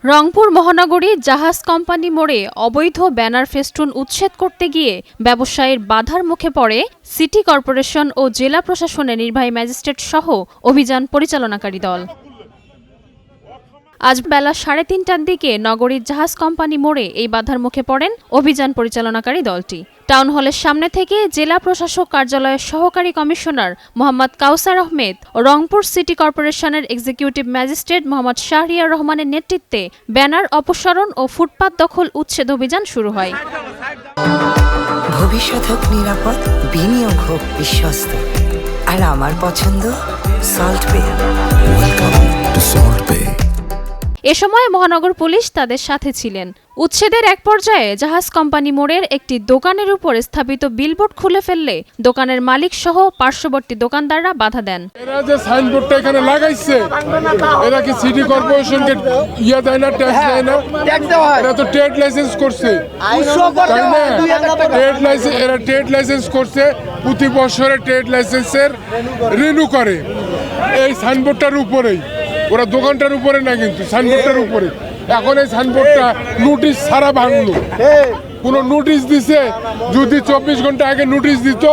রংপুর মহানগরী জাহাজ কোম্পানি মোড়ে অবৈধ ব্যানার ফেস্টুন উচ্ছেদ করতে গিয়ে ব্যবসায়ীর বাধার মুখে পড়ে সিটি কর্পোরেশন ও জেলা প্রশাসনের নির্বাহী ম্যাজিস্ট্রেট সহ অভিযান পরিচালনাকারী দল। আজ বেলা 3:30টার দিকে নগরীর জাহাজ কোম্পানি মোড়ে এই বাধার মুখে পড়েন অভিযান পরিচালনাকারী দলটি। টাউন হলের সামনে থেকে জেলা প্রশাসক কার্যালয়ের সহকারী কমিশনার মোহাম্মদ কাউসার আহমেদ ও রংপুর সিটি কর্পোরেশনের এক্সিকিউটিভ ম্যাজিস্ট্রেট মোহাম্মদ শাহরিয়ার রহমানের নেতৃত্বে ব্যানার অপসারণ ও ফুটপাত দখল উচ্ছেদ অভিযান শুরু হয়। ভবিষ্যৎ হোক নিরাপদ, বিনিয়োগ হোক বিশ্বস্ত, আর আমার পছন্দ সল্ট বে। এ সময় মহানগর পুলিশ তাদের সাথে ছিলেন। উচ্ছেদের এক পর্যায়ে জাহাজ কোম্পানি মোড়ের একটি দোকানের উপর স্থাপিত বিলবোর্ড খুলে ফেললে দোকানের মালিক সহ পার্শ্ববর্তী দোকানদাররা বাধা দেন। এরা যে সাইনবোর্ডটা এখানে লাগাইছে, এরা কি সিটি কর্পোরেশনকে দেয় না, ট্যাক্স দেয় না? এরা তো ট্রেড লাইসেন্স করছে, তাই না? এরা ট্রেড লাইসেন্স করছে, প্রতি বছরে ট্রেড লাইসেন্সের রিনিউ করে এই সাইনবোর্ডটার উপরেই। ওরা দোকানটার উপরে না, কিন্তু সাইনবোর্ডটার উপরে। এখন এই সাইনবোর্ডটা নোটিশ ছাড়া ভাঙলো। কোনো নোটিশ দিছে, যদি 24 ঘন্টা আগে নোটিশ দিত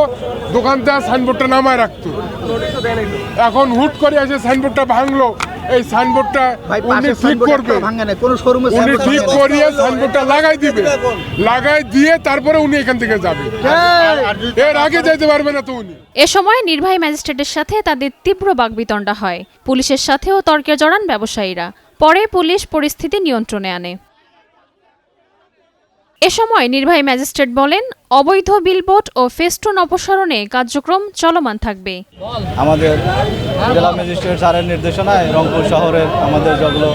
দোকানদার সাইনবোর্ডটা নামায় রাখতো। এখন হুট করে এসে সাইনবোর্ডটা ভাঙলো। এই সাইনবোর্ডটা উনি ঠিক করবে, উনি ঠিক করিয়ে সাইনবোর্ডটা লাগাই দিবে, লাগাই দিয়ে তারপরে উনি এখান থেকে যাবে, এর আগে যাইতে পারবে না তো উনি। এ সময় নির্বাহী ম্যাজিস্ট্রেটের সাথে তাদের তীব্র বাকবিতণ্ডা হয়। পুলিশের সাথেও তর্কে জড়ান ব্যবসায়ীরা। পরে পুলিশ পরিস্থিতি নিয়ন্ত্রণে আনে। এ সময় নির্বাহী ম্যাজিস্ট্রেট বলেন, অবৈধ বিলবোর্ড ও ফেস্টুন অপসারণে কার্যক্রম চলমান থাকবে। আমাদের জেলা ম্যাজিস্ট্রেট স্যারের নির্দেশনায় রংপুর শহরের আমাদের যেগুলো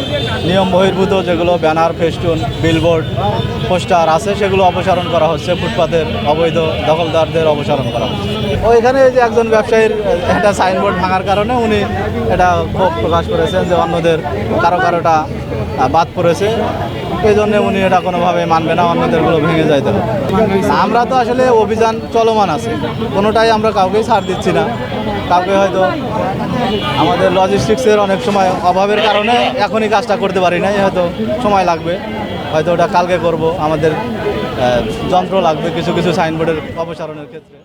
নিয়ম বহির্ভূত যেগুলো ব্যানার, ফেস্টুন, বিলবোর্ড, পোস্টার আছে সেগুলো অপসারণ করা হচ্ছে। ফুটপাতের অবৈধ দখলদারদের অপসারণ করা হচ্ছে। ওইখানে যে একজন ব্যবসায়ীর একটা সাইনবোর্ড ভাঙার কারণে উনি এটা ক্ষোভ প্রকাশ করেছেন যে অন্যদের কারোটা বাদ পড়েছে, এই জন্য উনি এটা কোনোভাবে মানবে না, অন্যদেরগুলো ভেঙে যাইতে হবে। আমরা তো আসলে অভিযান চলমান আছে, কোনোটাই আমরা কাউকেই ছাড় দিচ্ছি না। কাউকে হয়তো আমাদের লজিস্টিক্সের অনেক সময় অভাবের কারণে এখনই কাজটা করতে পারি নাই, হয়তো সময় লাগবে, হয়তো ওটা কালকে করব। আমাদের যন্ত্র লাগবে কিছু কিছু সাইনবোর্ডের অপসারণের ক্ষেত্রে।